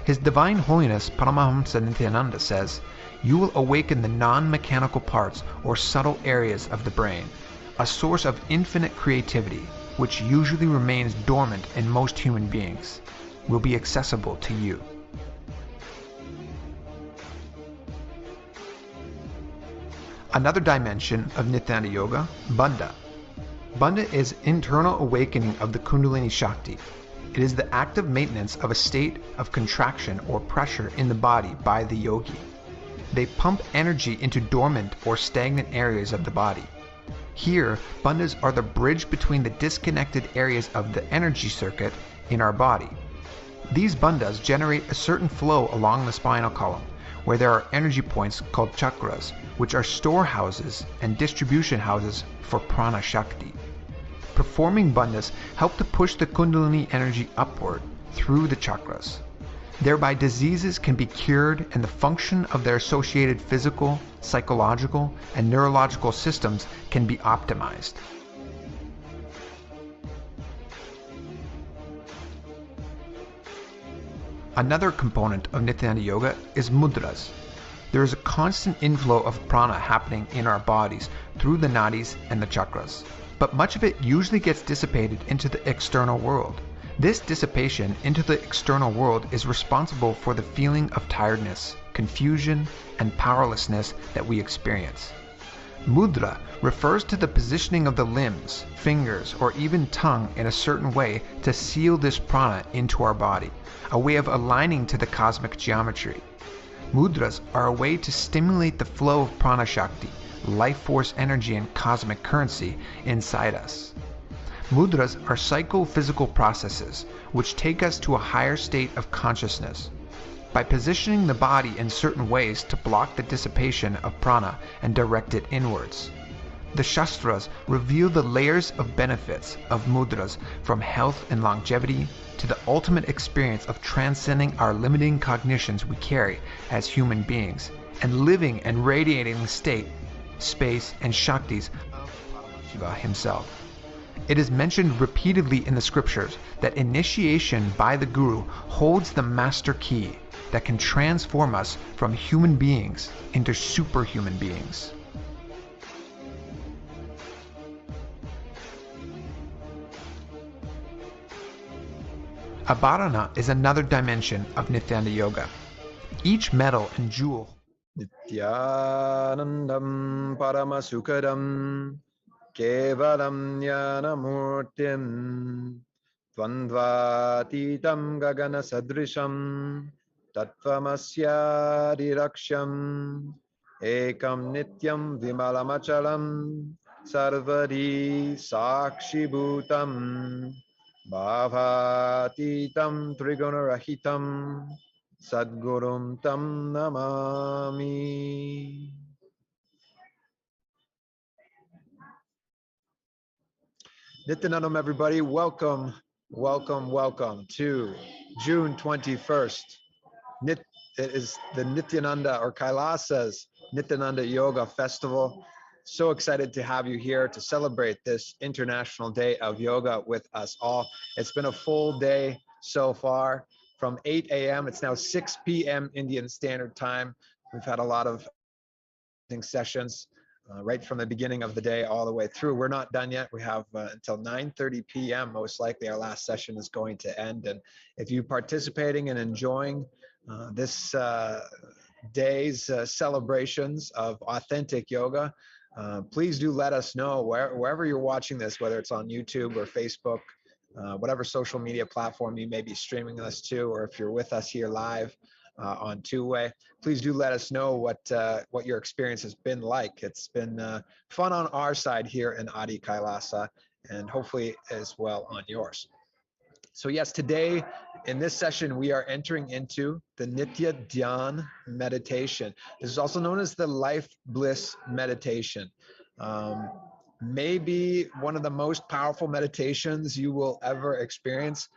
His Divine Holiness Paramahamsa Nithyananda says, "You will awaken the non-mechanical parts or subtle areas of the brain, a source of infinite creativity, which usually remains dormant in most human beings, will be accessible to you." Another dimension of Nithyananda Yoga, Bandha. Bandha is internal awakening of the Kundalini Shakti. It is the active maintenance of a state of contraction or pressure in the body by the yogi. They pump energy into dormant or stagnant areas of the body. Here, bandhas are the bridge between the disconnected areas of the energy circuit in our body. These bandhas generate a certain flow along the spinal column, where there are energy points called chakras, which are storehouses and distribution houses for prana shakti. Performing bandhas help to push the Kundalini energy upward through the chakras. Thereby diseases can be cured and the function of their associated physical, psychological, and neurological systems can be optimized. Another component of Nithyananda Yoga is mudras. There is a constant inflow of prana happening in our bodies through the nadis and the chakras, but much of it usually gets dissipated into the external world. This dissipation into the external world is responsible for the feeling of tiredness, confusion, and powerlessness that we experience. Mudra refers to the positioning of the limbs, fingers, or even tongue in a certain way to seal this prana into our body, a way of aligning to the cosmic geometry. Mudras are a way to stimulate the flow of prana shakti, life force energy and cosmic currency inside us. Mudras are psychophysical processes which take us to a higher state of consciousness. By positioning the body in certain ways to block the dissipation of prana and direct it inwards. The Shastras reveal the layers of benefits of mudras, from health and longevity to the ultimate experience of transcending our limiting cognitions we carry as human beings and living and radiating the state, space, and shaktis of Paramashiva himself. It is mentioned repeatedly in the scriptures that initiation by the Guru holds the master key that can transform us from human beings into superhuman beings. Abharana is another dimension of Nithyananda Yoga. Each metal and jewel Nithyanandam Paramasukadam Kevalam Jnanamurtim Dvandvatitam Gagana Sadrisham Tattvamasyadiraksham Ekam Nityam Vimalamachalam Sarvadi Sakshibhutam Bhavatitam Trigunarahitam Sadgurum Tam Namami. Nityanandam, everybody. Welcome, welcome, welcome to June 21st. It is the Nithyananda or Kailasa's Nithyananda Yoga Festival. So excited to have you here to celebrate this International Day of Yoga with us all. It's been a full day so far from 8 a.m. It's now 6 p.m. Indian Standard Time. We've had a lot of sessions right from the beginning of the day all the way through. We're not done yet. We have until 9:30 p.m. most likely our last session is going to end. And if you're participating and enjoying this day's celebrations of authentic yoga, please do let us know wherever you're watching this, whether it's on YouTube or Facebook, whatever social media platform you may be streaming us to, or if you're with us here live on two-way. Please do let us know what your experience has been like. It's been fun on our side here in Adi Kailasa, and hopefully as well on yours. So yes, today in this session, we are entering into the Nithya Dhyan meditation. This is also known as the Life Bliss meditation. Maybe one of the most powerful meditations you will ever experience.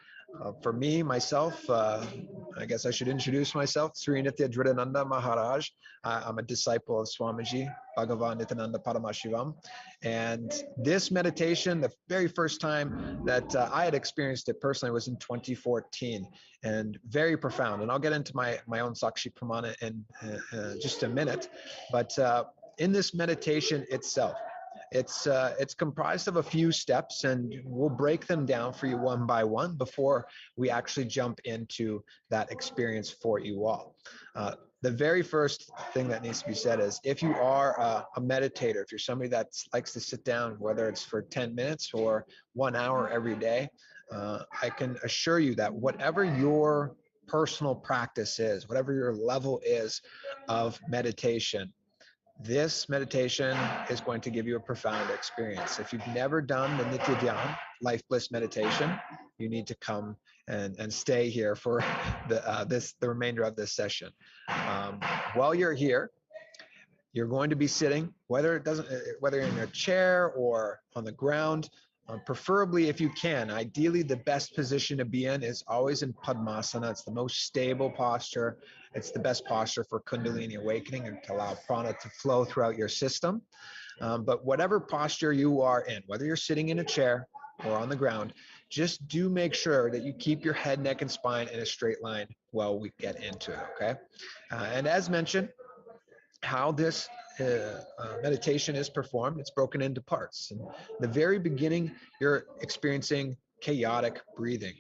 For me, myself, I guess I should introduce myself. Sri Nithya Dhridananda Maharaj. I'm a disciple of Swamiji, Bhagavan Nithyananda Paramashivam. And this meditation, the very first time that I had experienced it personally was in 2014, and very profound. And I'll get into my own Sakshi Pramana in just a minute. But in this meditation itself, it's comprised of a few steps, and we'll break them down for you one by one before we actually jump into that experience for you all. The very first thing that needs to be said is, if you are a meditator, if you're somebody that likes to sit down, whether it's for 10 minutes or 1 hour every day, I can assure you that whatever your personal practice is, whatever your level is of meditation, this meditation is going to give you a profound experience. If you've never done the Nithya Dhyan, Life Bliss meditation, you need to come and stay here for the remainder of this session. While you're here, you're going to be sitting, whether you're in a chair or on the ground, preferably if you can. Ideally, the best position to be in is always in Padmasana. It's the most stable posture. It's the best posture for Kundalini awakening and to allow prana to flow throughout your system. But whatever posture you are in, whether you're sitting in a chair or on the ground, just do make sure that you keep your head, neck, and spine in a straight line while we get into it, okay? And as mentioned, how this meditation is performed, it's broken into parts. In the very beginning, you're experiencing chaotic breathing.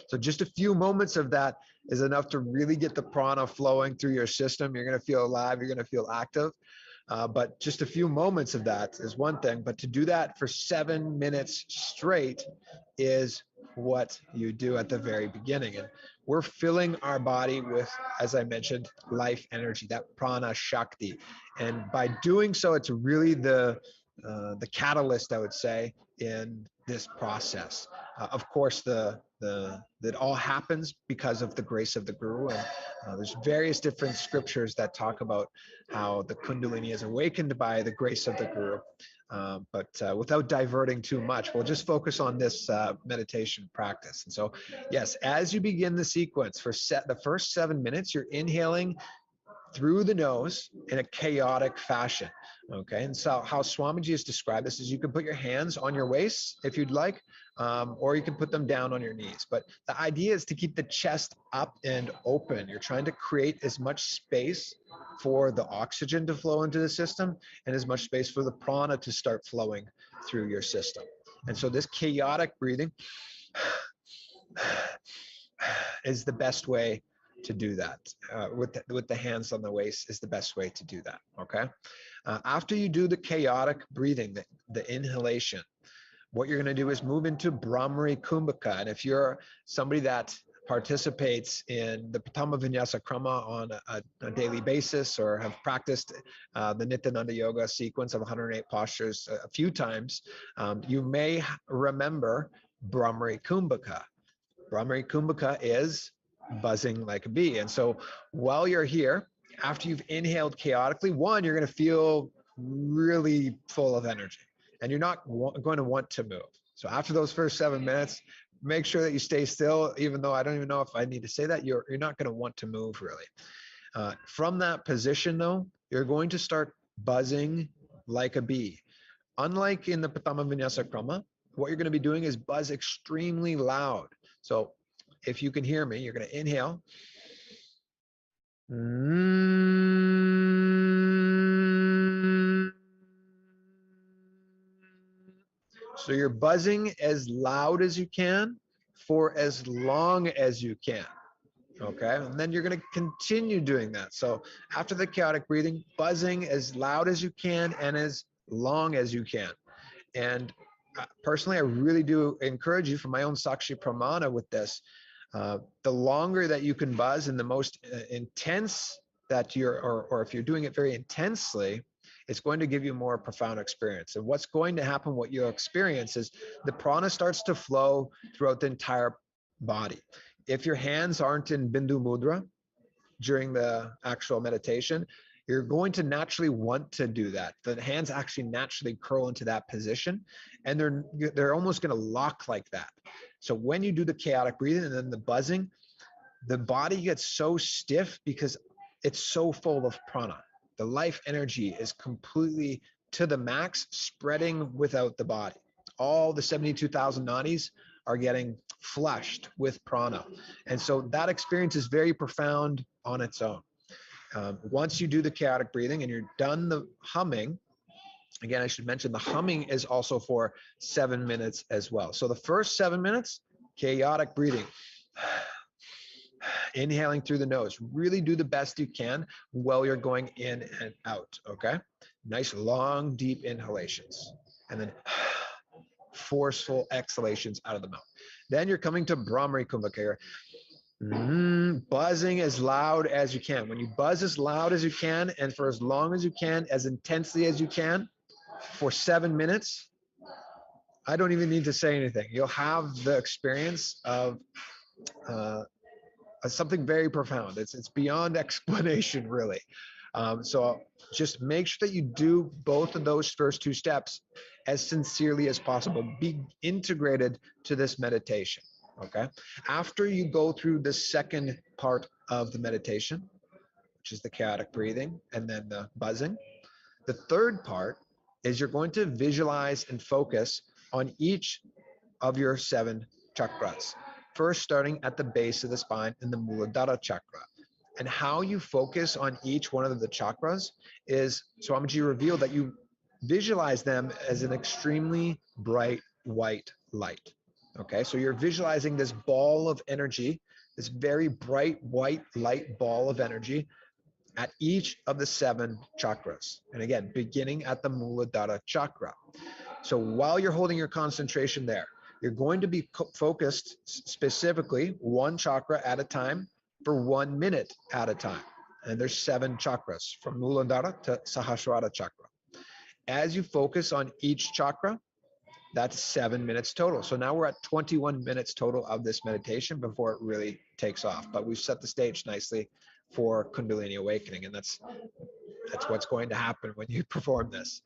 So just a few moments of that is enough to really get the prana flowing through your system. You're going to feel alive, you're going to feel active. But just a few moments of that is one thing, but to do that for 7 minutes straight is what you do at the very beginning. And we're filling our body with, as I mentioned, life energy, that prana shakti. And by doing so, it's really the catalyst, I would say, in this process. Of course, that all happens because of the grace of the Guru. And there's various different scriptures that talk about how the Kundalini is awakened by the grace of the Guru. But without diverting too much, we'll just focus on this meditation practice. And so, yes, as you begin the sequence for the first 7 minutes, you're inhaling through the nose in a chaotic fashion, okay? And so how Swamiji has described this is you can put your hands on your waist if you'd like, or you can put them down on your knees. But the idea is to keep the chest up and open. You're trying to create as much space for the oxygen to flow into the system and as much space for the prana to start flowing through your system. And so this chaotic breathing is the best way to do that. With the hands on the waist is the best way to do that, okay? After you do the chaotic breathing, the inhalation, what you're gonna do is move into Brahmari Kumbhaka. And if you're somebody that participates in the Pratama Vinyasa Krama on a daily basis, or have practiced the Nityananda Yoga sequence of 108 postures a few times, you may remember Brahmari Kumbhaka. Brahmari Kumbhaka is buzzing like a bee. And so while you're here, after you've inhaled chaotically, one, you're going to feel really full of energy and you're not going to want to move. So after those first 7 minutes, make sure that you stay still, even though I don't even know if I need to say that, you're not going to want to move really. From that position though, you're going to start buzzing like a bee. Unlike in the Pratama Vinyasa Krama, what you're going to be doing is buzz extremely loud. So if you can hear me, you're going to inhale. So you're buzzing as loud as you can for as long as you can. Okay, and then you're going to continue doing that. So after the chaotic breathing, buzzing as loud as you can and as long as you can. And personally, I really do encourage you, for my own Sakshi Pramana with this, the longer that you can buzz and the most intense that or if you're doing it very intensely, it's going to give you more profound experience. And what's going to happen, what you'll experience, is the prana starts to flow throughout the entire body. If your hands aren't in Bindu Mudra during the actual meditation, you're going to naturally want to do that. The hands actually naturally curl into that position, and they're almost going to lock like that. So when you do the chaotic breathing and then the buzzing, the body gets so stiff because it's so full of prana. The life energy is completely to the max, spreading without the body. All the 72,000 nadis are getting flushed with prana. And so that experience is very profound on its own. Once you do the chaotic breathing and you're done the humming, again, I should mention the humming is also for 7 minutes as well. So the first 7 minutes, chaotic breathing. Inhaling through the nose. Really do the best you can while you're going in and out, okay? Nice, long, deep inhalations. And then forceful exhalations out of the mouth. Then you're coming to Brahmari Kumbhaka. Buzzing as loud as you can. When you buzz as loud as you can and for as long as you can, as intensely as you can, for 7 minutes, I don't even need to say anything. You'll have the experience of something very profound. It's beyond explanation, really. So just make sure that you do both of those first two steps as sincerely as possible. Be integrated to this meditation, okay? After you go through the second part of the meditation, which is the chaotic breathing and then the buzzing, the third part is you're going to visualize and focus on each of your 7 chakras. First, starting at the base of the spine in the Muladhara chakra. And how you focus on each one of the chakras is, Swamiji revealed that you visualize them as an extremely bright white light. Okay, so you're visualizing this ball of energy, this very bright white light ball of energy at each of the 7 chakras. And again, beginning at the Muladhara chakra. So while you're holding your concentration there, you're going to be focused specifically 1 chakra at a time for 1 minute at a time. And there's 7 chakras from Muladhara to Sahasrara chakra. As you focus on each chakra, that's 7 minutes total. So now we're at 21 minutes total of this meditation before it really takes off. But we've set the stage nicely for Kundalini awakening, and that's what's going to happen when you perform this.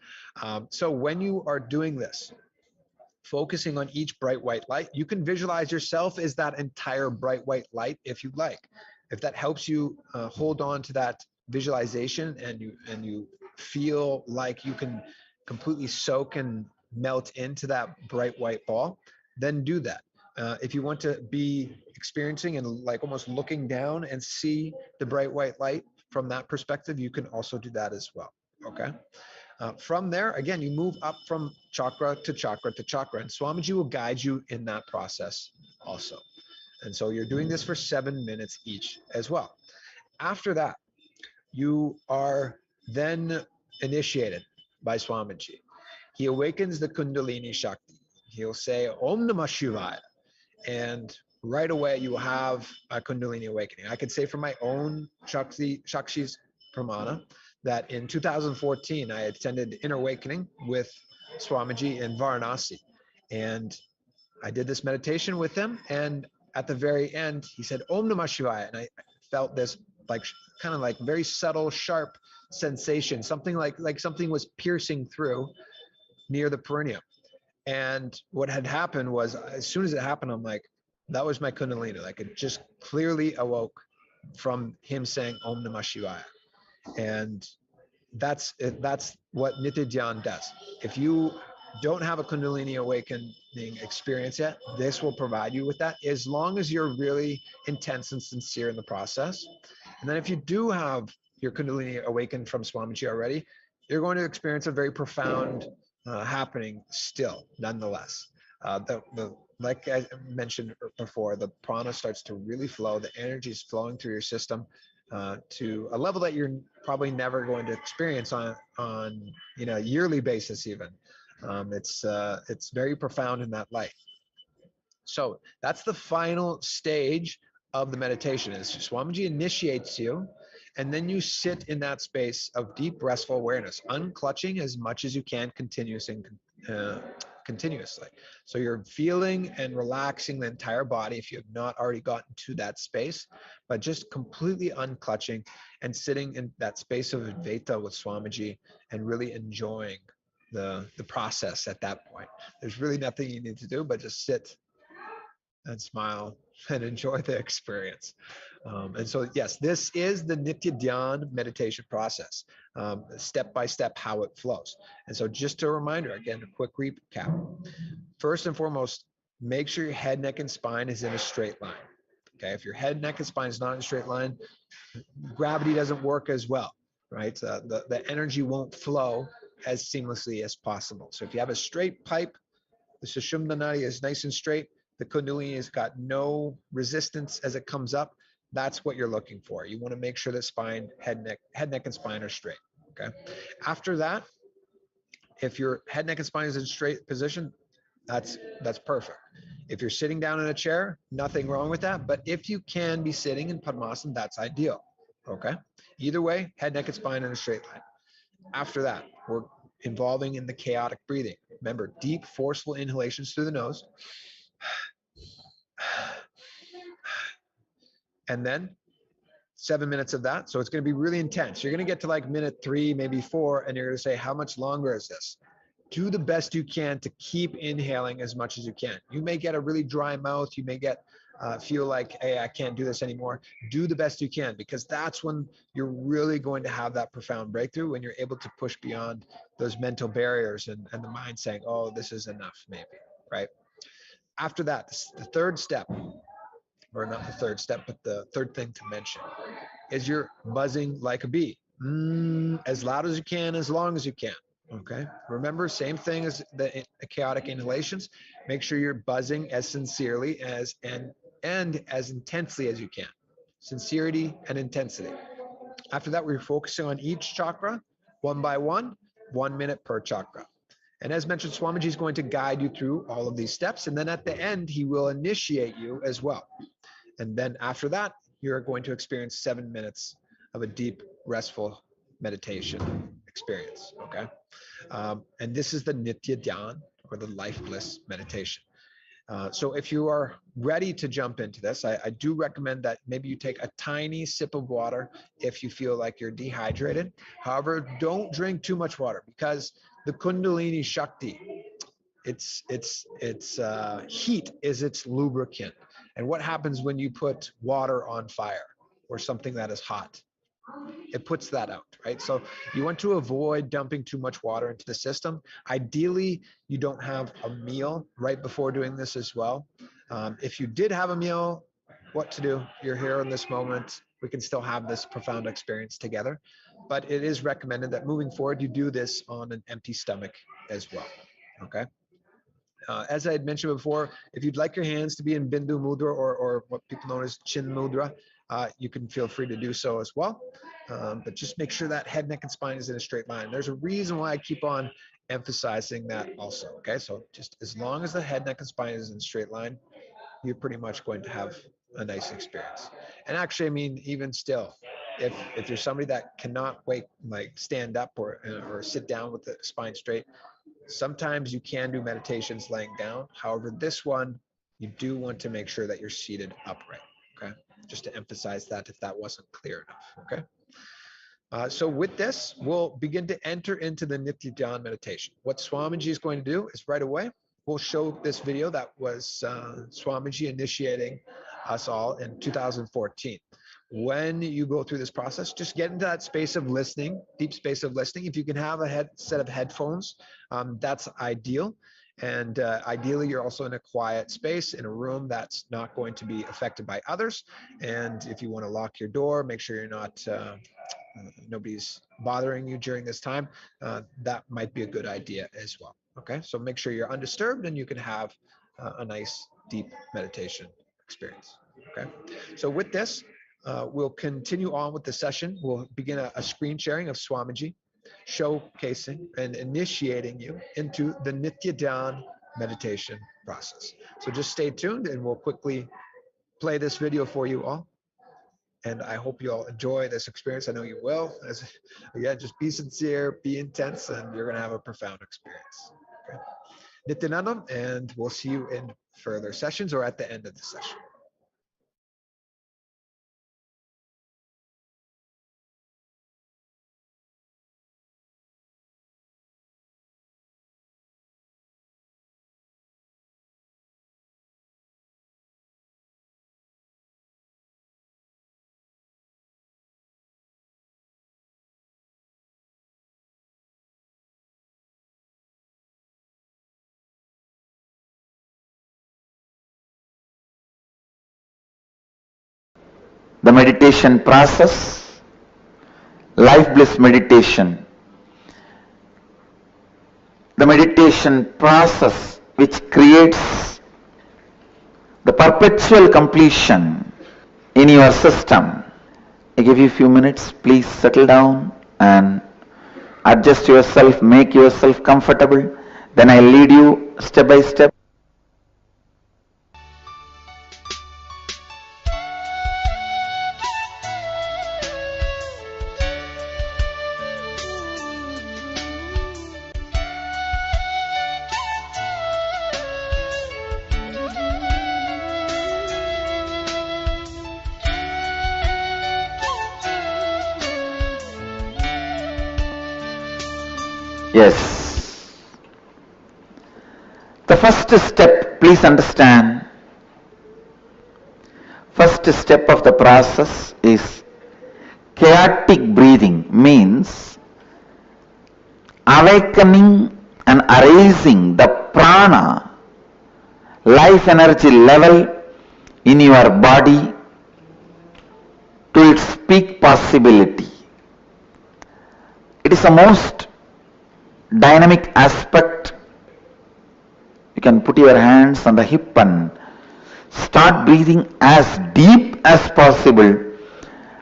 So when you are doing this, focusing on each bright white light, you can visualize yourself as that entire bright white light if you like. If that helps you hold on to that visualization and you feel like you can completely soak and melt into that bright white ball, then do that. If you want to be experiencing and like almost looking down and see the bright white light from that perspective, you can also do that as well, okay? From there, again, you move up from chakra to chakra to chakra, and Swamiji will guide you in that process also. And so you're doing this for 7 minutes each as well. After that, you are then initiated by Swamiji. He awakens the Kundalini Shakti. He'll say, Om Namah Shivaya. And right away, you will have a Kundalini awakening. I could say from my own Shakshi's Pramana, that in 2014, I attended Inner Awakening with Swamiji in Varanasi. And I did this meditation with him. And at the very end, he said, Om Namah Shivaya. And I felt this like kind of like very subtle, sharp sensation, something like something was piercing through near the perineum. And what had happened was, as soon as it happened, I'm like, that was my Kundalini. Like it just clearly awoke from him saying Om Namah Shivaya. And that's what Nithya Dhyan does. If you don't have a Kundalini awakening experience yet, this will provide you with that, as long as you're really intense and sincere in the process. And then if you do have your Kundalini awakened from Swamiji already, you're going to experience a very profound happening still, nonetheless. Like I mentioned before, the prana starts to really flow. The energy is flowing through your system to a level that you're probably never going to experience on a yearly basis even. It's very profound in that light. So that's the final stage of the meditation. Is Swamiji initiates you, and then you sit in that space of deep restful awareness, unclutching as much as you can, continuous and continuously. So you're feeling and relaxing the entire body if you have not already gotten to that space, but just completely unclutching and sitting in that space of Advaita with Swamiji and really enjoying the process at that point. There's really nothing you need to do but just sit and smile and enjoy the experience. And so, yes, this is the Nithya Dhyan meditation process, step by step how it flows. And so just a reminder, again, a quick recap. First and foremost, make sure your head, neck, and spine is in a straight line. Okay, if your head, neck, and spine is not in a straight line, gravity doesn't work as well, right? The energy won't flow as seamlessly as possible. So if you have a straight pipe, the Sushumna Nadi is nice and straight, the Kundalini has got no resistance as it comes up, that's what you're looking for. You want to make sure that spine, head, neck, and spine are straight, okay? After that, if your head, neck, and spine is in straight position, that's perfect. If you're sitting down in a chair, nothing wrong with that. But if you can be sitting in Padmasana, that's ideal, okay? Either way, head, neck, and spine in a straight line. After that, we're involving in the chaotic breathing. Remember, deep, forceful inhalations through the nose. And then 7 minutes of that. So it's going to be really intense. You're going to get to like minute 3, maybe 4, and you're going to say, how much longer is this? Do the best you can to keep inhaling as much as you can. You may get a really dry mouth. You may get feel like, hey, I can't do this anymore. Do the best you can, because that's when you're really going to have that profound breakthrough, when you're able to push beyond those mental barriers and the mind saying, oh, this is enough, maybe, right? After that, the third step, or not the third step, but the third thing to mention is you're buzzing like a bee, as loud as you can, as long as you can. Okay. Remember, same thing as the chaotic inhalations. Make sure you're buzzing as sincerely and as intensely as you can. Sincerity and intensity. After that, we're focusing on each chakra, one by one, 1 minute per chakra. And as mentioned, Swamiji is going to guide you through all of these steps. And then at the end, he will initiate you as well. And then after that, you're going to experience 7 minutes of a deep, restful meditation experience, okay? And this is the Nithya Dhyan, or the Life Bliss meditation. So if you are ready to jump into this, I do recommend that maybe you take a tiny sip of water if you feel like you're dehydrated. However, don't drink too much water, because the Kundalini Shakti, its heat is its lubricant. And what happens when you put water on fire or something that is hot? It puts that out, right? So you want to avoid dumping too much water into the system. Ideally, you don't have a meal right before doing this as well. If you did have a meal, what to do? You're here in this moment. We can still have this profound experience together. But it is recommended that moving forward, you do this on an empty stomach as well, okay? As I had mentioned before, if you'd like your hands to be in Bindu Mudra, or what people know as Chin Mudra, you can feel free to do so as well. But just make sure that head, neck, and spine is in a straight line. There's a reason why I keep on emphasizing that also, okay? So just as long as the head, neck, and spine is in a straight line, you're pretty much going to have a nice experience. And actually, I mean, even still, if you're somebody that cannot stand up or sit down with the spine straight, sometimes you can do meditations laying down. However, this one, you do want to make sure that you're seated upright, okay? Just to emphasize that if that wasn't clear enough, okay? So with this, we'll begin to enter into the Nithya Dhyan meditation. What Swamiji is going to do is right away, we'll show this video that was Swamiji initiating us all in 2014. When you go through this process, just get into that space of listening, deep space of listening. If you can have a set of headphones, that's ideal. And ideally, you're also in a quiet space, in a room that's not going to be affected by others. And if you want to lock your door, make sure you're not, nobody's bothering you during this time. That might be a good idea as well. Okay, so make sure you're undisturbed and you can have a nice, deep meditation experience. Okay, so with this, we'll continue on with the session. We'll begin a screen sharing of Swamiji, showcasing and initiating you into the Nithya Dhyan meditation process. So just stay tuned and we'll quickly play this video for you all. And I hope you all enjoy this experience. I know you will. Again, just be sincere, be intense, and you're going to have a profound experience. Okay? Nithyananda, and we'll see you in further sessions or at the end of the session. The meditation process, life bliss meditation. The meditation process which creates the perpetual completion in your system. I give you a few minutes, please settle down and adjust yourself, make yourself comfortable. Then I lead you step by step. Yes. The first step, please understand, first step of the process is chaotic breathing, means awakening and arising the prana, life energy level in your body to its peak possibility. It is the most dynamic aspect. You can put your hands on the hip and start breathing as deep as possible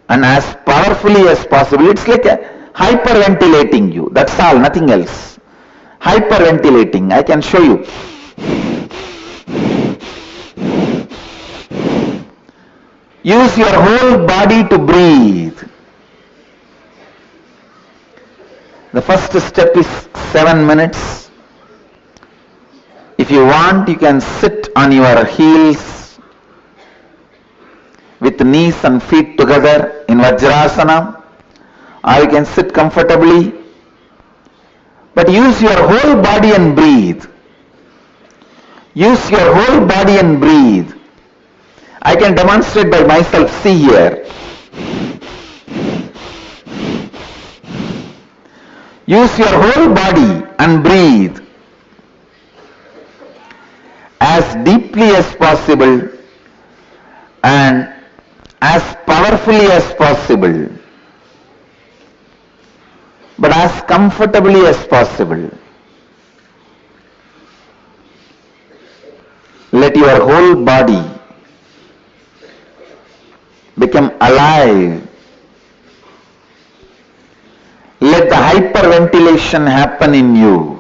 and as powerfully as possible. It's like hyperventilating you. That's all, nothing else. Hyperventilating. I can show you. Use your whole body to breathe. The first step is 7 minutes. If you want, you can sit on your heels with knees and feet together in Vajrasana, or you can sit comfortably. But use your whole body and breathe. Use your whole body and breathe. I can demonstrate by myself. See here. Use your whole body and breathe as deeply as possible and as powerfully as possible, but as comfortably as possible. Let your whole body become alive. Let the hyperventilation happen in you.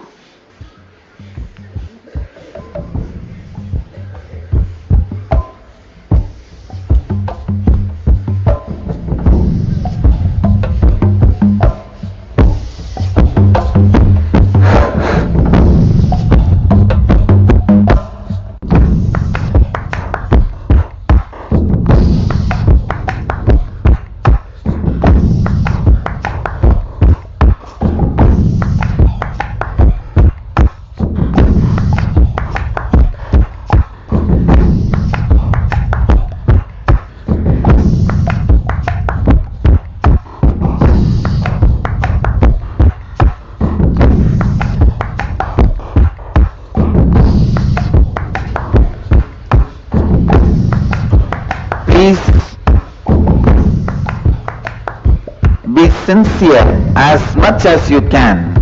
Sincere as much as you can.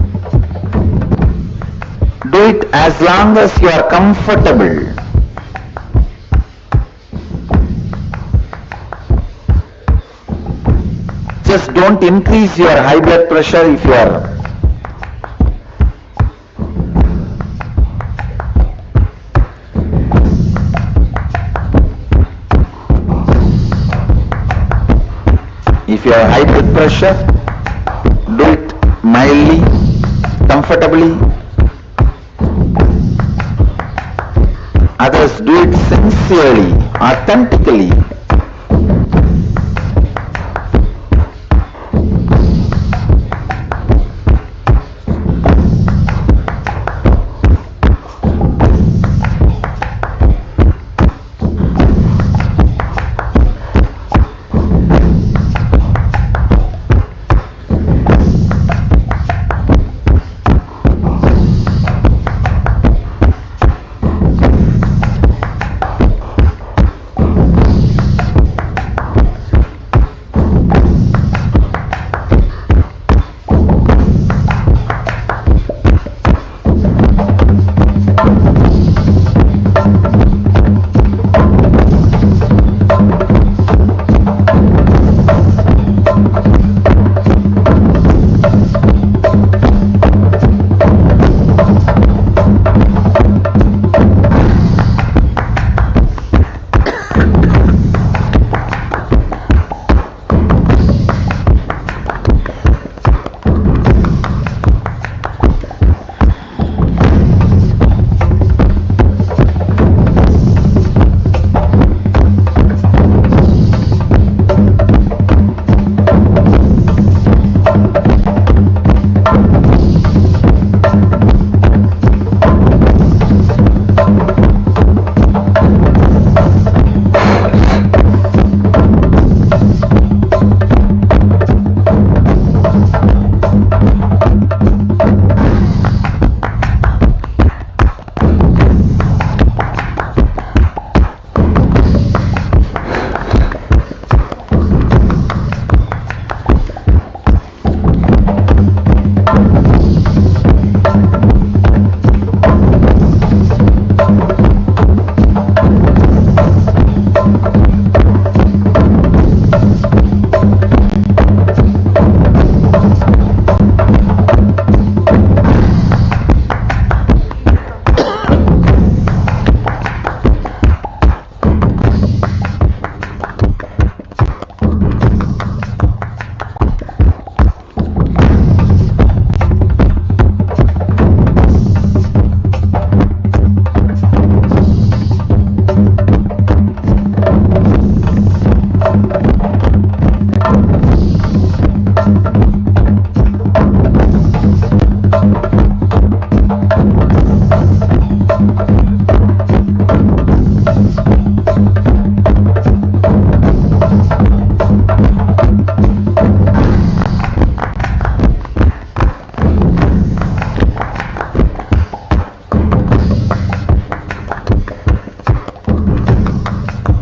Do it as long as you are comfortable. Just don't increase your high blood pressure if you are high blood pressure, do it mildly, comfortably. practice, do it sincerely, authentically.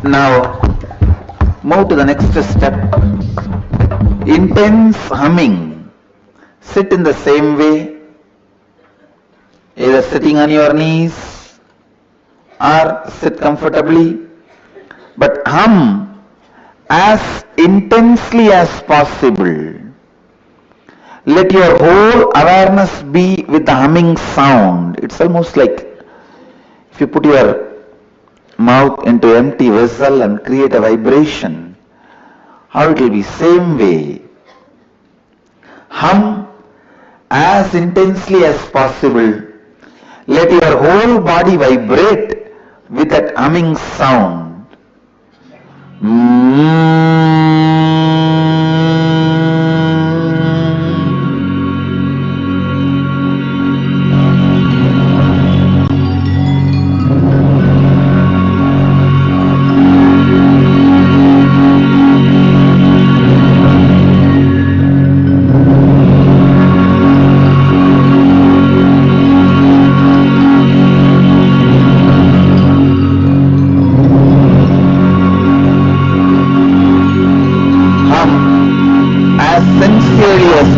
Now, move to the next step. Intense humming. Sit in the same way, either sitting on your knees or sit comfortably, but hum as intensely as possible. Let your whole awareness be with the humming sound. It's almost like if you put your mouth into empty vessel and create a vibration, how it will be same way. Hum as intensely as possible. Let your whole body vibrate with that humming sound.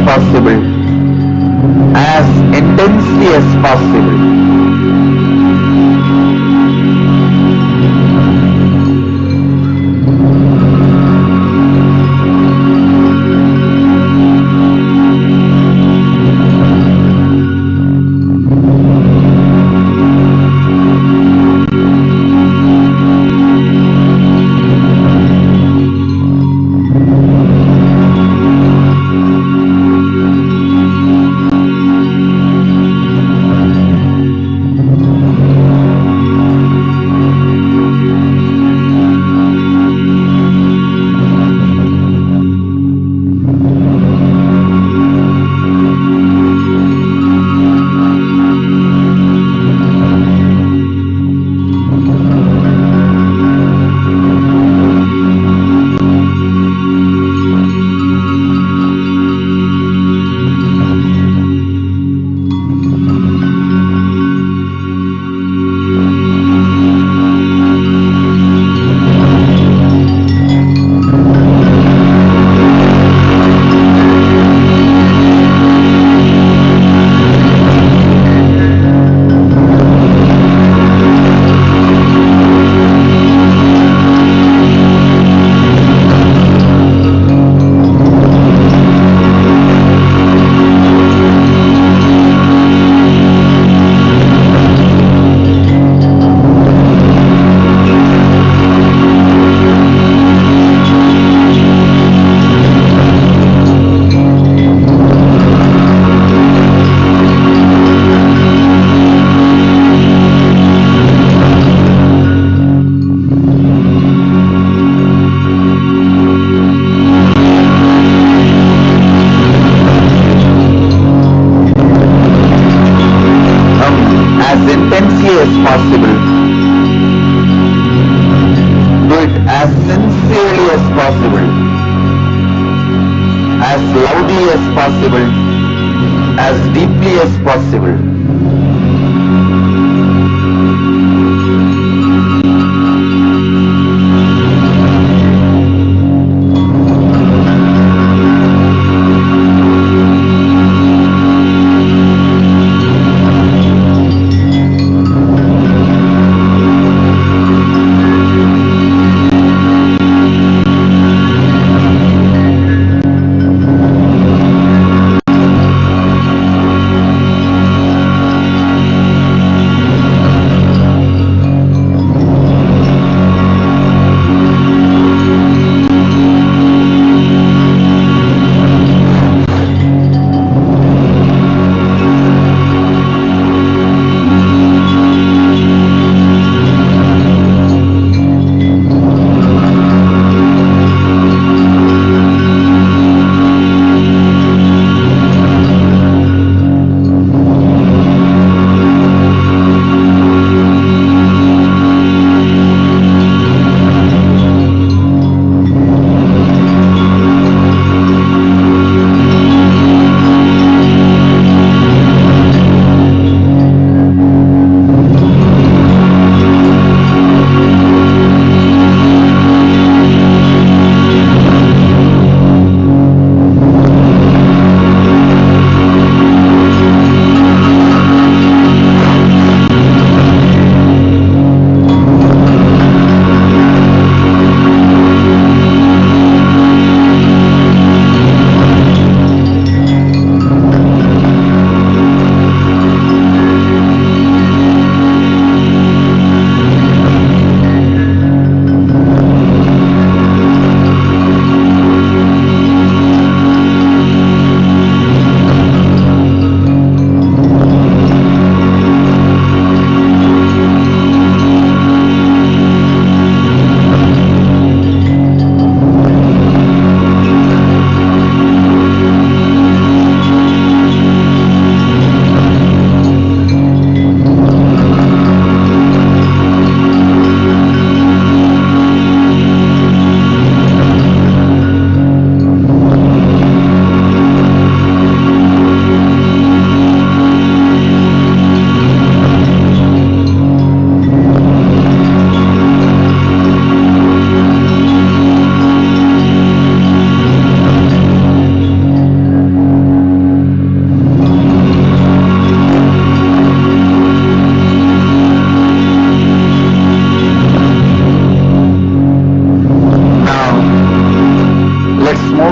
Possible, as intensely as possible. intensely as possible. Do it as sincerely as possible, as loudly as possible, as deeply as possible.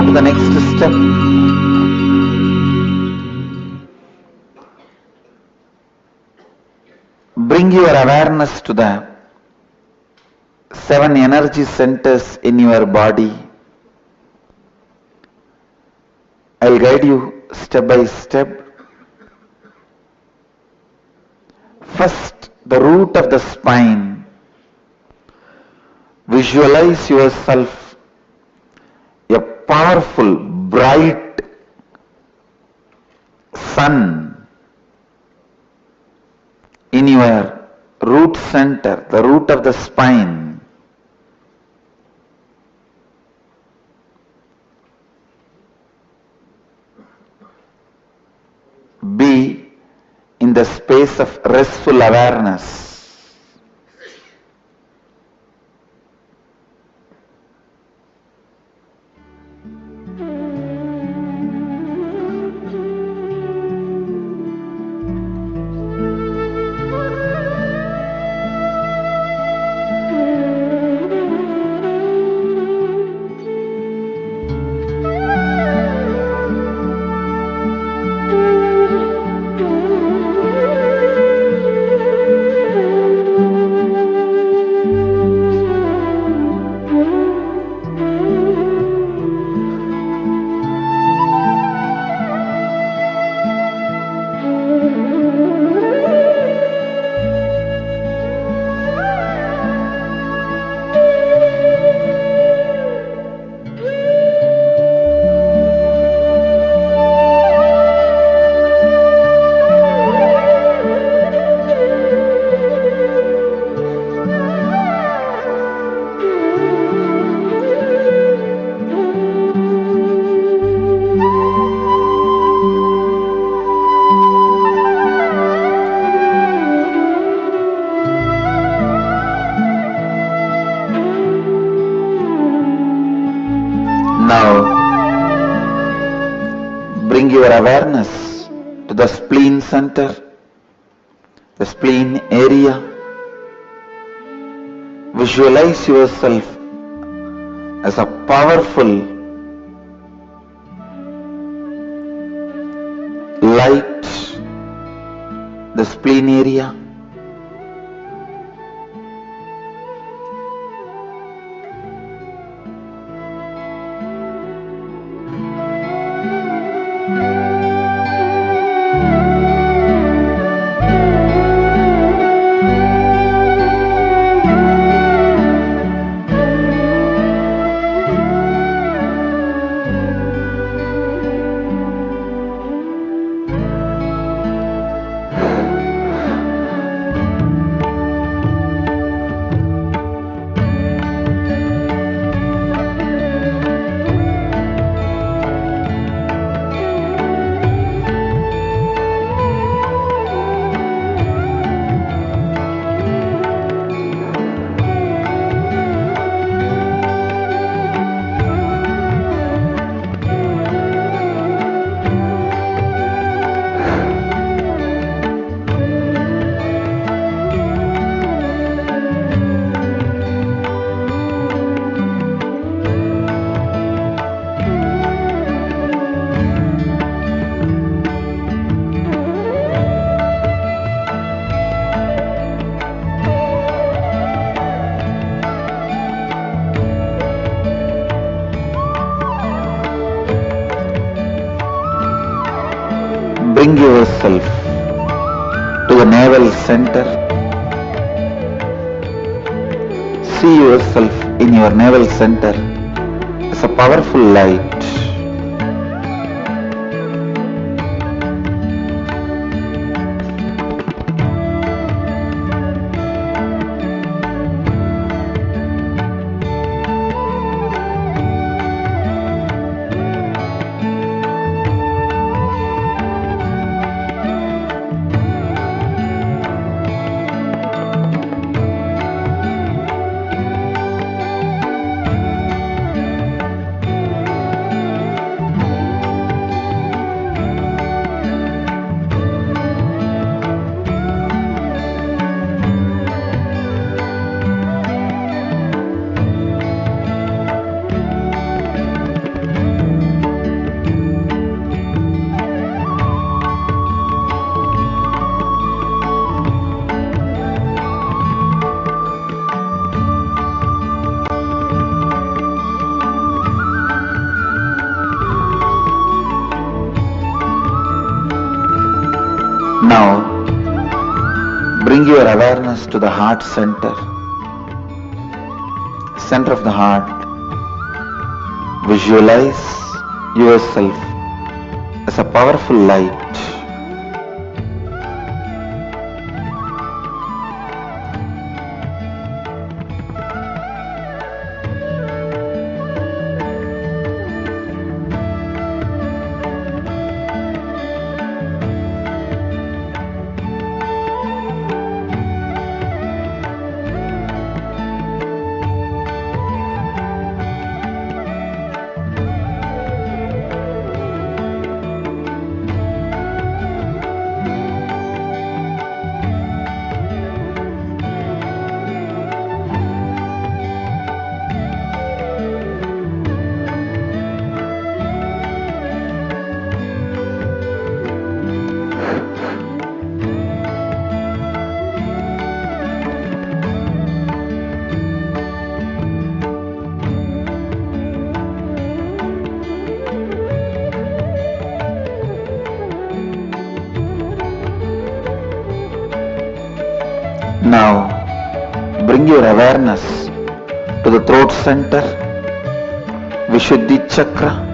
The next step. Bring your awareness to the 7 energy centers in your body. I'll guide you step by step. First, the root of the spine. Visualize yourself a powerful, bright sun in your root center, the root of the spine. Be in the space of restful awareness. awareness to the spleen center, the spleen area. Visualize yourself as a powerful light, the spleen area. Bring yourself to the navel center. See yourself in your navel center as a powerful light. Now, bring your awareness to the heart center, center of the heart. Visualize yourself as a powerful light. Now, bring your awareness to the throat center, Vishuddhi chakra.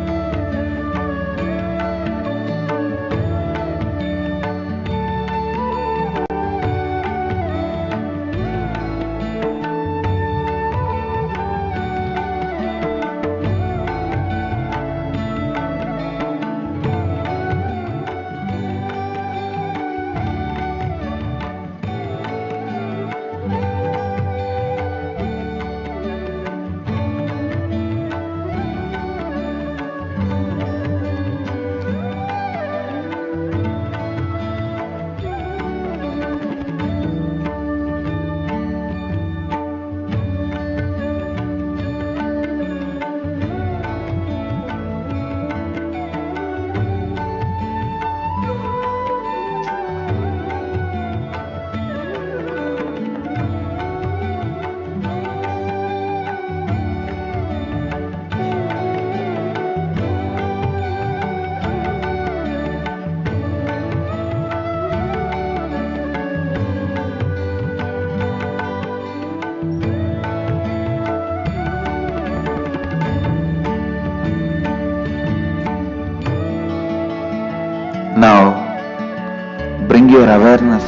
awareness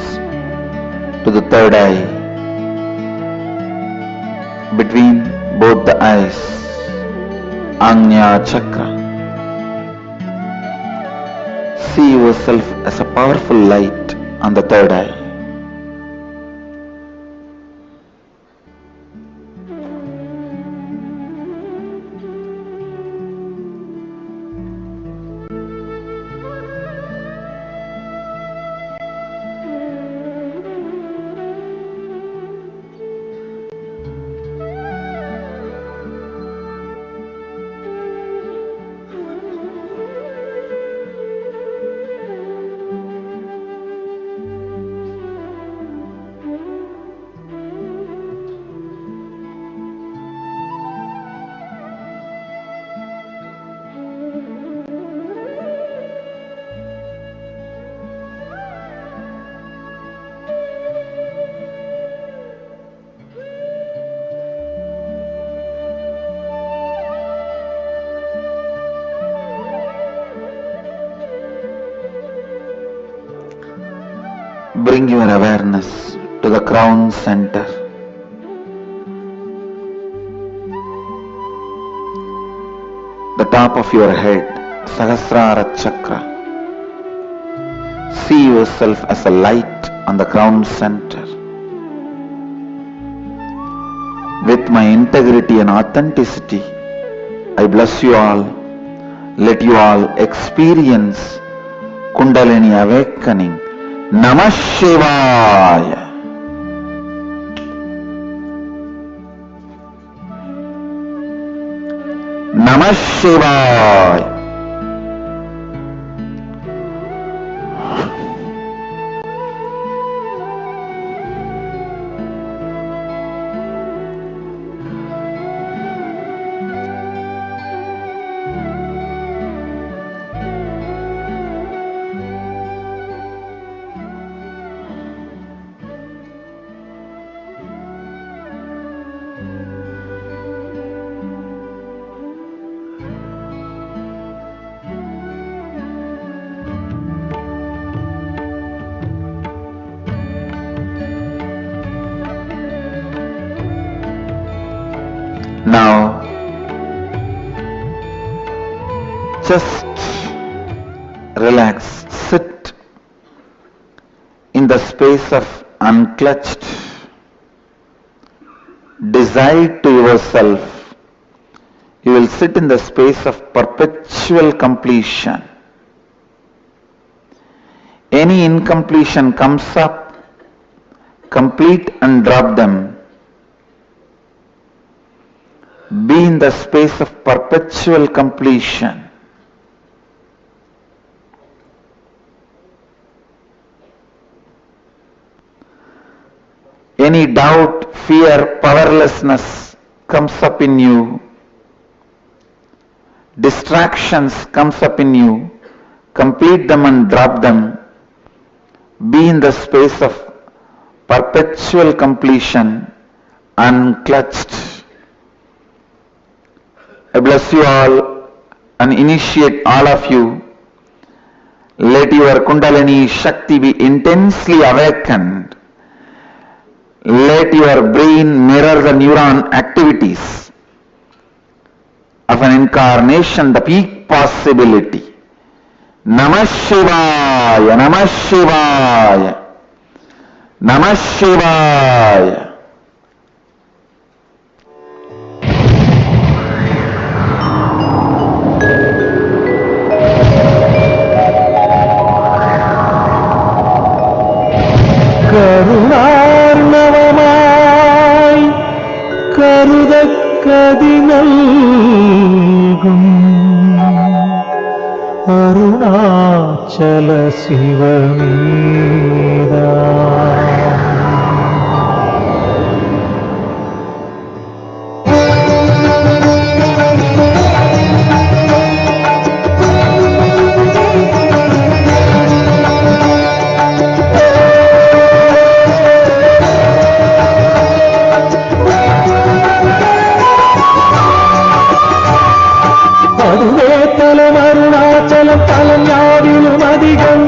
to the third eye, between both the eyes, Ajna Chakra. See yourself as a powerful light on the third eye. Bring your awareness to the crown center. The top of your head, Sahasrara Chakra. See yourself as a light on the crown center. With my integrity and authenticity, I bless you all. Let you all experience Kundalini awakening. Namah Shivaya. Namah Shivaya. Now, just relax, sit in the space of unclutched, decide to yourself, you will sit in the space of perpetual completion. Any incompletion comes up, complete and drop them. Be in the space of perpetual completion. Any doubt, fear, powerlessness comes up in you, distractions comes up in you, complete them and drop them. Be in the space of perpetual completion, unclutched. I bless you all and initiate all of you. Let your Kundalini Shakti be intensely awakened. Let your brain mirror the neuron activities of an incarnation, the peak possibility. Namah Shivaya, Namah Shivaya, Namah Shivaya. கருணார்ணவமாய் கருதக்கதி நல்கும் அருணாச்சல சிவமீதா தலம் யாவிலும் அதிகம்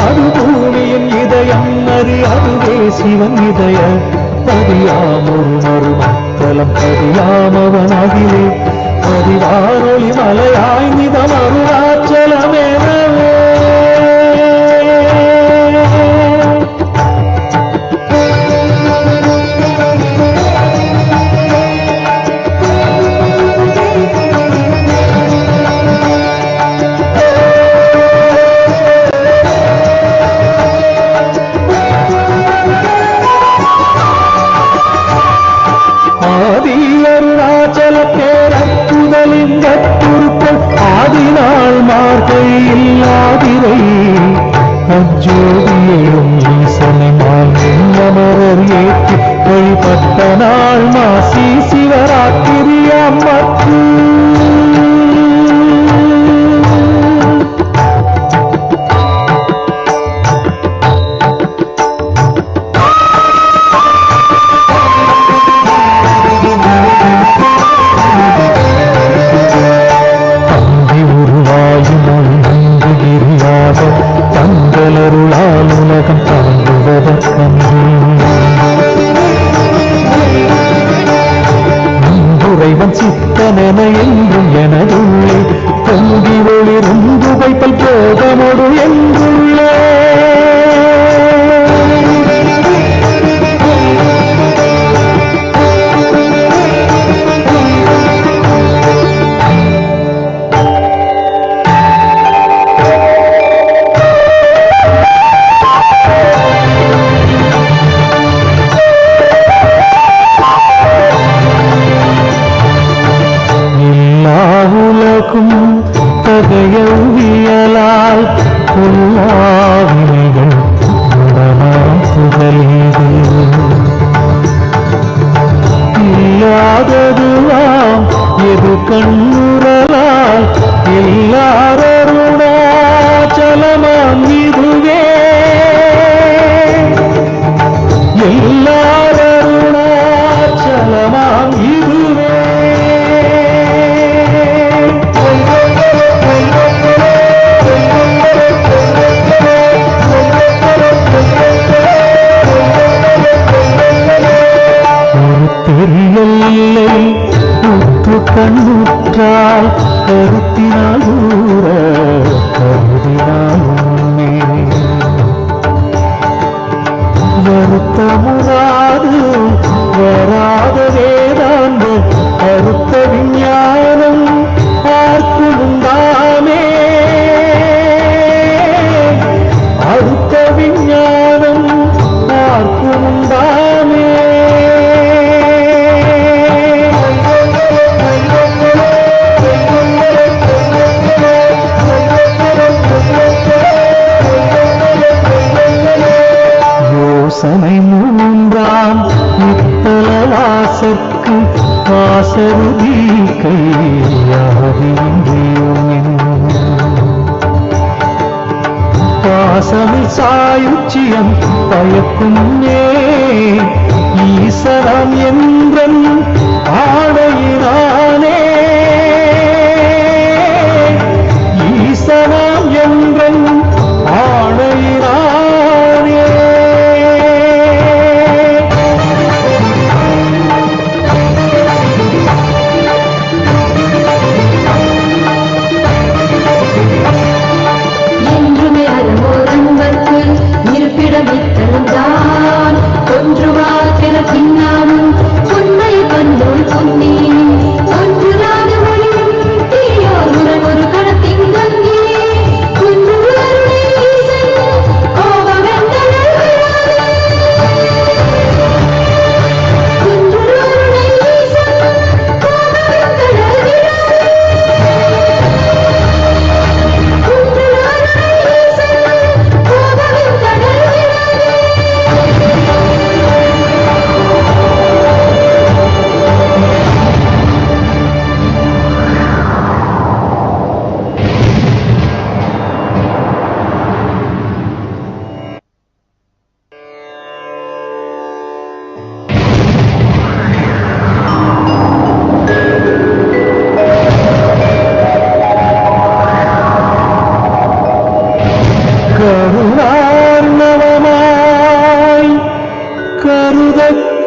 அது பூமியின் இதயம் நதி அதுவே சிவன் இதய பதியாமொரு மறுமத்தலம் பதியாமவனாகிலே பதிவாரொளி மலையாய் நிதம் அருணாச்சலமேனவே. இல்லாதிரை அஜோதியும் ஈசனினால் அமரர் ஏற்றி வழிபட்ட நாள் மாசி சிவராத்திரி அம்மக்கு. தங்களருளால் உலகம் தவங்குவதற்கன்று இறைவன் சித்தனென என்றும் எனதுள்ளே பொங்கி ஒளிருந்து வைப்பல் போகமொடு என்றுள்ளே. தகையவியலால் புல்லாவினைகள் உடனாம் புகழீது இல்லாததுவாம் எது கண்ணுறலால் எல்லாரருணாச்சலமாம் இதுவே எல்லாரருணாச்சலமாம் இதுவே. தெரியலை உற்று கண்ணுற்றால் கருத்தினால் ஊற கருதினால் உண்மை வருத்தமுறாது வராத வேதாந்த அறுத்த விஞ்ஞானம் பார்க்குமுண்டாமே அறுத்த விஞ்ஞானம் பார்க்குமுண்டாமே. யோசனை மூன்றாம் நித்தலவாசற்கு வாசருதி கையாதியும் பாசமில் சாயுச்சியம் பயக்கும் ஈசனம் என்றன் ஆணையினானே ஈசனம் என்றன் ஆணையினானே. இருப்பிடமித்தலும் தான் ஒன்றுவாக்கென பின்னாலும்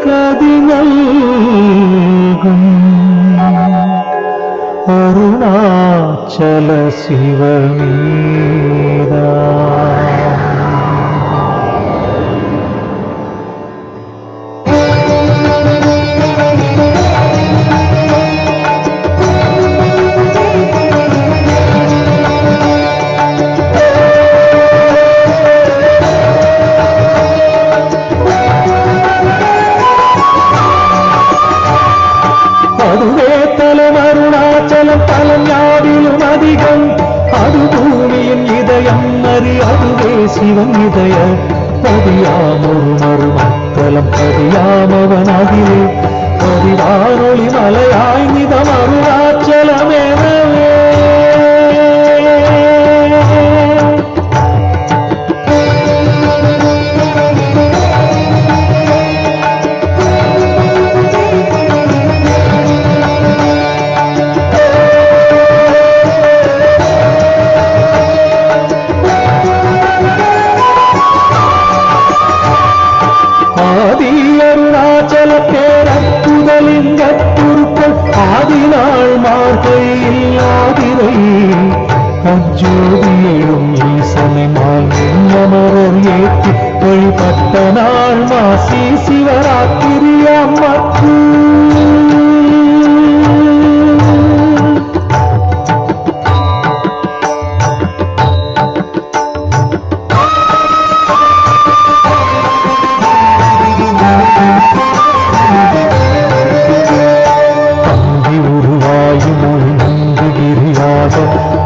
கதி நல்கும் அருணாச்சல சிவமேதா. சிவன் இதய பதியாமொரு மறுமத்தலம் பதியாமவனாகிலே பதிவானொளி மலையாய் நிதம் அருணாச்சலமெனவே. ஆதினாள் மார்கையில் ஆதிரை அஜோதியும் ஈசனை மாமரர் ஏற்றி வழிபட்ட நாள் மாசி சிவராத்திரி அம்மக்கு.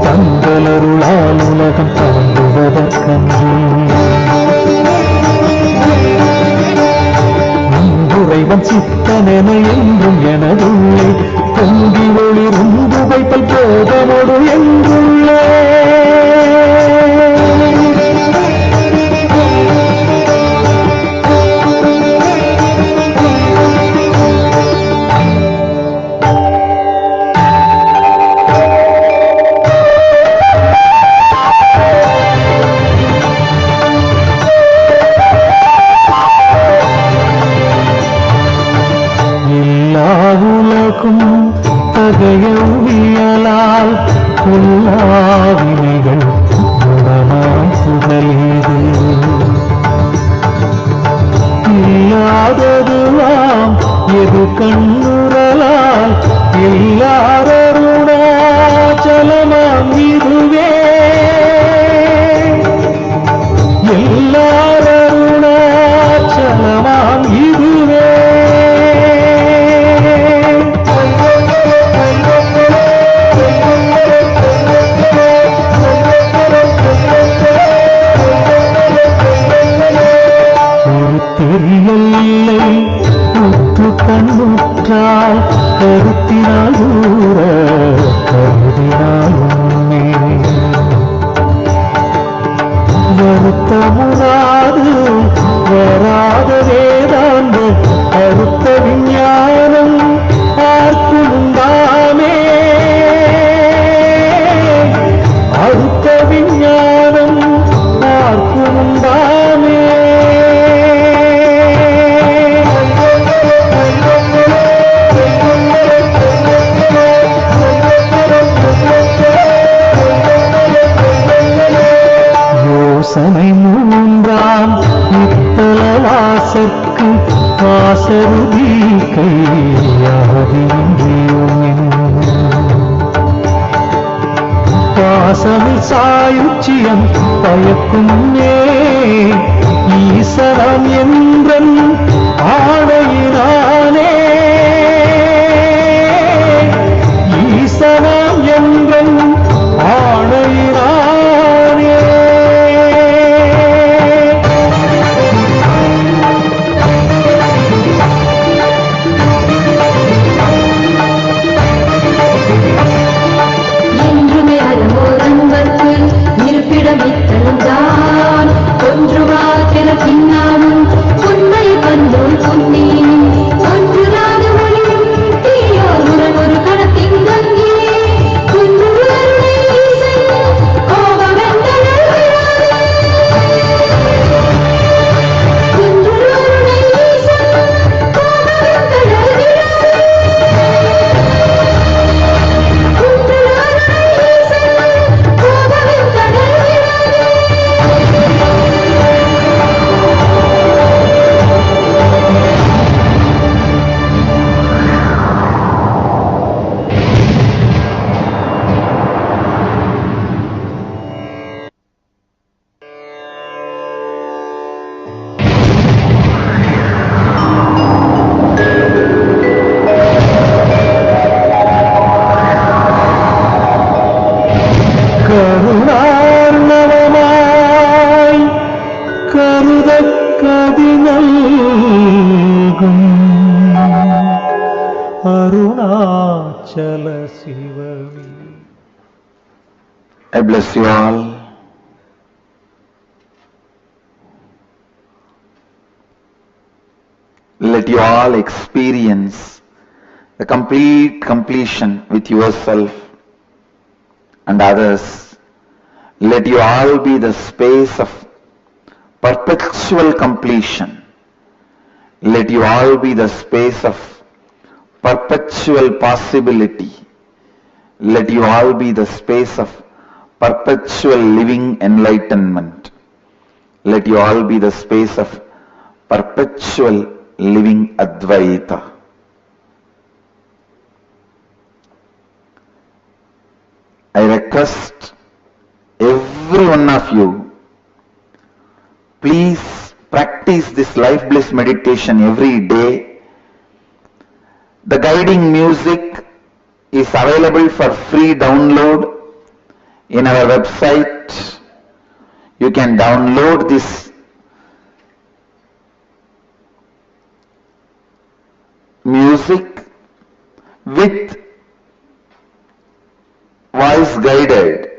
தங்களருளால் உலகம் தோன்றுவதற்கன்று இறைவன் சித்தனென என்றும் எனதுள்ளே பொங்கி ஒளிருந்து வைப்பல் போதமோடு என்றுள்ளே. தகையவியலால் புல்லாவினைகள் குணமாய் புகழீது இல்லாததுவாம் எது கண்ணுறலால் எல்லாரருணாச்சலமாம் இதுவே எல்லாரருணாச்சலமாம் இதுவே. தெரியலை உற்று கண்ணுற்றால் கருத்தினால் ஊற கருதினால் உண்மை வருத்தமுறாது வராத வேதாந்த அறுத்த விஞ்ஞானம் பார்க்குண்டாமே அறுத்த விஞ்ஞானம் பார்க்குண்டாமே. யோசனை மூன்றாம் இத்தலவாசற்கு வாசருதி கையாதியும் பாசமில் சாயுச்சியம் பயக்கும் ஈசனம் என்றன் ஆணையினானே ஈசனம் என்றன் ஆணையினானே. இருப்பிடமித்தலும் தான் ஒன்றுவாக்கிற பின்னாலும் உண்மை I bless you all. Let you all experience the complete completion with yourself and others. Let you all be the space of perpetual completion. Let you all be the space of perpetual possibility. Let you all be the space of perpetual living enlightenment. Let you all be the space of perpetual living Advaita. I request every one of you, please practice this life bliss meditation every day. The guiding music is available for free download in our website. You can download this music with voice guided.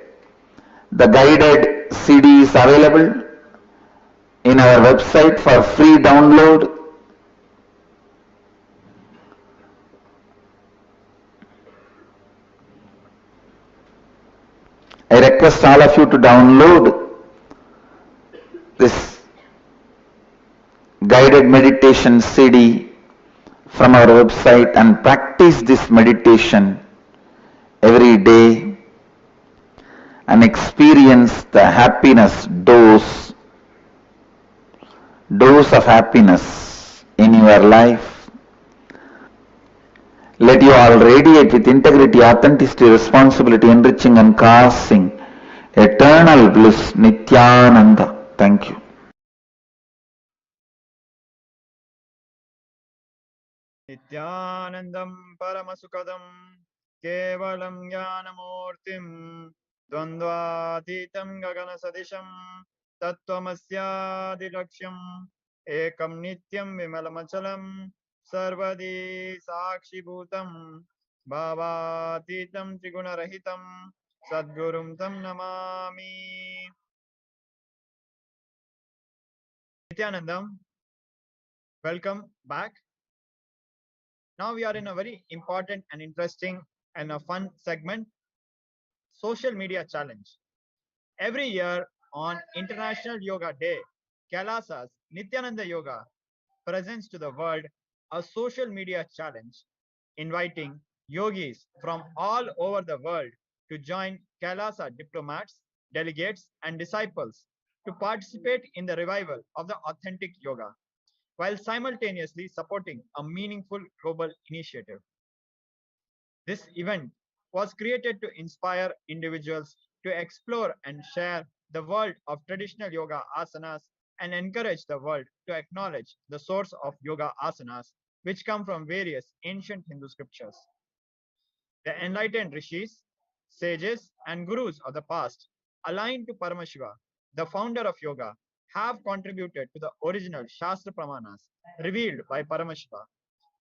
The guided CD is available in our website for free download. I request all of you to download this guided meditation CD from our website and practice this meditation every day and experience the happiness dose of happiness in your life. Let you all radiate with integrity, authenticity, responsibility, enriching and causing eternal bliss. Nithyananda. Thank you. नित्यानन्दं परमसुखदं केवलं ज्ञानमूर्तिं द्वन्द्वातीतं गगनसदृशं तत्त्वमस्यादिलक्ष्यम् एकं नित्यं विमलमचलं सर्वदी साक्षिभूतं भावातीतं त्रिगुणरहितं सद्गुरुं तं Namami. Nithyanandam, welcome back. Now we are in a very important and interesting and a fun segment, social media challenge. Every year on International Yoga Day, Kailasa's Nithyananda Yoga presents to the world a social media challenge, inviting yogis from all over the world to join Kailasa diplomats, delegates, and disciples to participate in the revival of the authentic yoga, while simultaneously supporting a meaningful global initiative. This event was created to inspire individuals to explore and share the world of traditional yoga asanas and encourage the world to acknowledge the source of yoga asanas, which come from various ancient Hindu scriptures. The enlightened rishis, sages, and gurus of the past, aligned to Paramashiva, the founder of yoga, have contributed to the original Shastra Pramanas revealed by Paramashiva,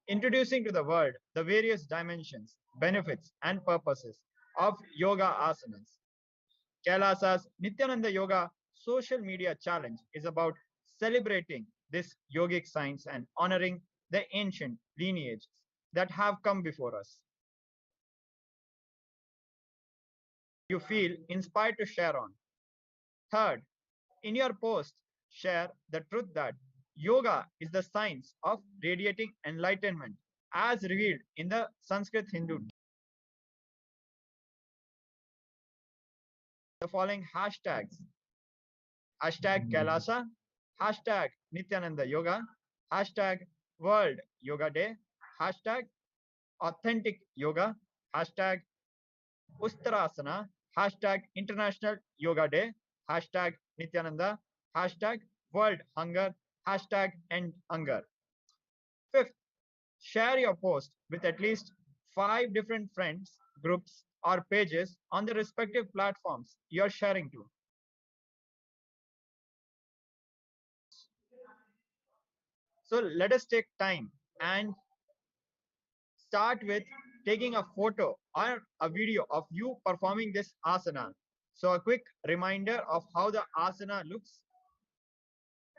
introducing to the world the various dimensions, benefits, and purposes of yoga asanas. Kailasa's Nithyananda Yoga social media challenge is about celebrating this yogic science and honoring the ancient lineages that have come before us. You feel inspired to share on. Third, in your post, share the truth that yoga is the science of radiating enlightenment as revealed in the Sanskrit Hindu. The following hashtags: hashtag Kailasa, hashtag Nithyananda Yoga, hashtag World Yoga Day, hashtag Authentic Yoga, hashtag Ustarasana, hashtag International Yoga Day, hashtag Nithyananda, hashtag World Hunger, hashtag End Hunger. Fifth, share your post with at least 5 different friends, groups, or pages on the respective platforms you're sharing to. So let us take time and start with taking a photo or a video of you performing this asana. So a quick reminder of how the asana looks.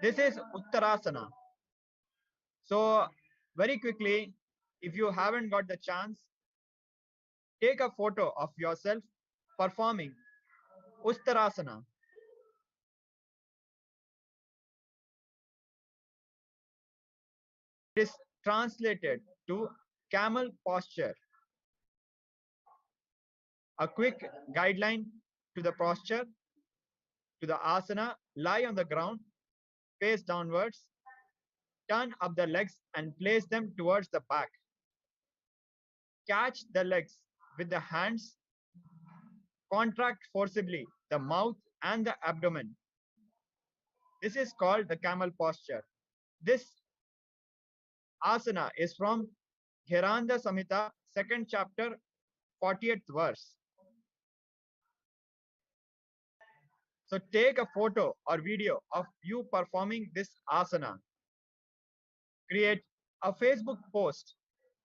This is Uttarasana. So very quickly, if you haven't got the chance, take a photo of yourself performing Uttarasana. It is translated to camel posture. A quick guideline to the posture, to the asana: lie on the ground, face downwards, turn up the legs and place them towards the back. Catch the legs with the hands, contract forcibly the mouth and the abdomen. This is called the camel posture. This asana is from Hiranda Samhita, 2nd chapter, 40th verse. So take a photo or video of you performing this asana. Create a Facebook post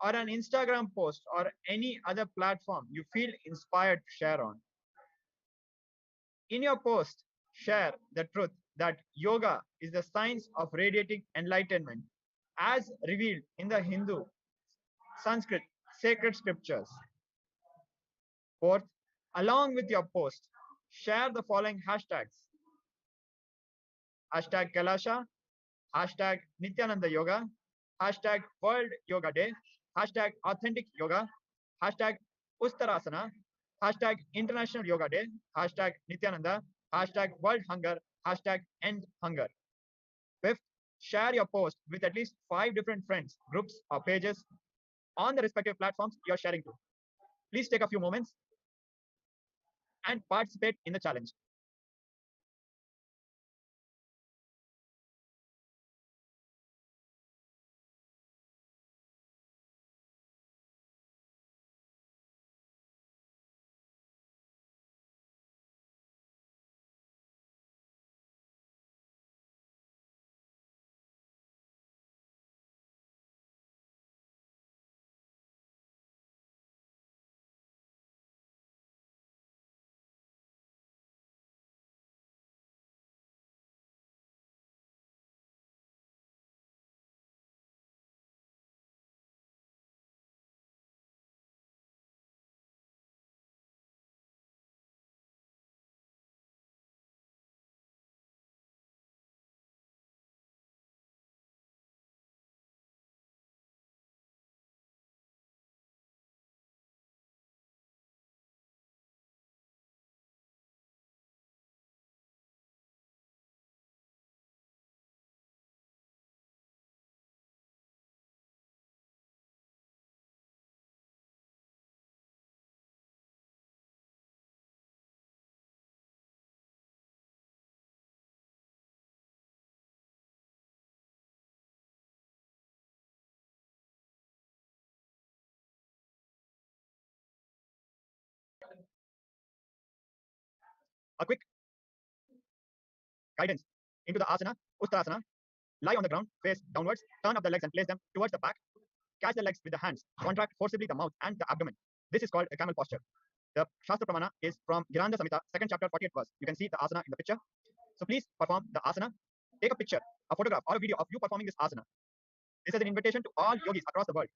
or an Instagram post or any other platform you feel inspired to share on. In your post, share the truth that yoga is the science of radiating enlightenment as revealed in the Hindu, Sanskrit sacred scriptures. Fourth, along with your post, share the following hashtags: hashtag Kailasa, hashtag Nithyananda Yoga, hashtag World Yoga Day, hashtag Authentic Yoga, hashtag Ustarasana, hashtag International Yoga Day, hashtag Nithyananda, hashtag World Hunger, hashtag End Hunger. Fifth, share your post with at least 5 different friends, groups, or pages on the respective platforms you're sharing to. Please take a few moments and participate in the challenge. A quick guidance into the asana, Uttarasana. Lie on the ground, face downwards, turn up the legs and place them towards the back. Catch the legs with the hands, contract forcibly the mouth and the abdomen. This is called a camel posture. The Shastra Pramana is from Giranda Samhita, 2nd chapter, 40th verse. You can see the asana in the picture. So please perform the asana. Take a picture, a photograph, or a video of you performing this asana. This is an invitation to all yogis across the world.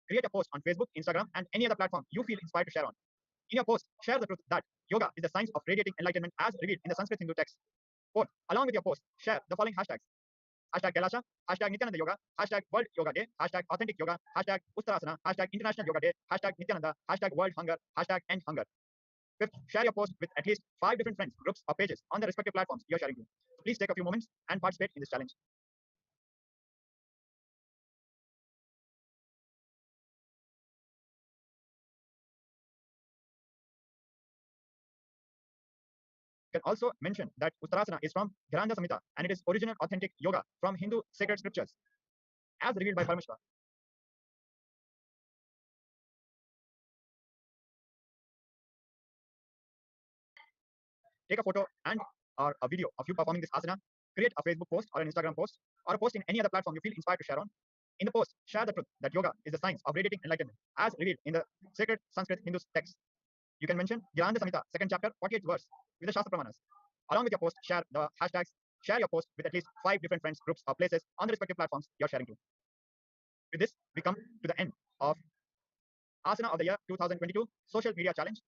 Create a post on Facebook, Instagram, and any other platform you feel inspired to share on. In your post, share the truth that yoga is the science of radiating enlightenment as revealed in the Sanskrit Hindu text. Fourth, along with your post, share the following hashtags: hashtag Kailasa, hashtag Nithyananda Yoga, hashtag World Yoga Day, hashtag Authentic Yoga, hashtag Ustarasana, hashtag International Yoga Day, hashtag Nithyananda, hashtag World Hunger, hashtag End Hunger. Fifth, share your post with at least 5 different friends, groups, or pages on the respective platforms you're sharing to. So please take a few moments and participate in this challenge. You can also mention that Uttarasana is from Granda Samhita and it is original authentic yoga from Hindu sacred scriptures as revealed by Paramashivoham. Take a photo and or a video of you performing this asana. Create a Facebook post or an Instagram post or a post in any other platform you feel inspired to share on. In the post, share the truth that yoga is the science of radiating enlightenment as revealed in the sacred Sanskrit Hindu text. You can mention Gyananda Samhita, second chapter, 48th verse, with the Shastra Pramanas. Along with your post, share the hashtags. Share your post with at least 5 different friends, groups, or places on the respective platforms you're sharing to. With this, we come to the end of Asana of the Year 2022 Social Media Challenge.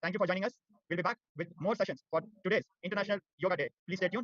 Thank you for joining us. We'll be back with more sessions for today's International Yoga Day. Please stay tuned.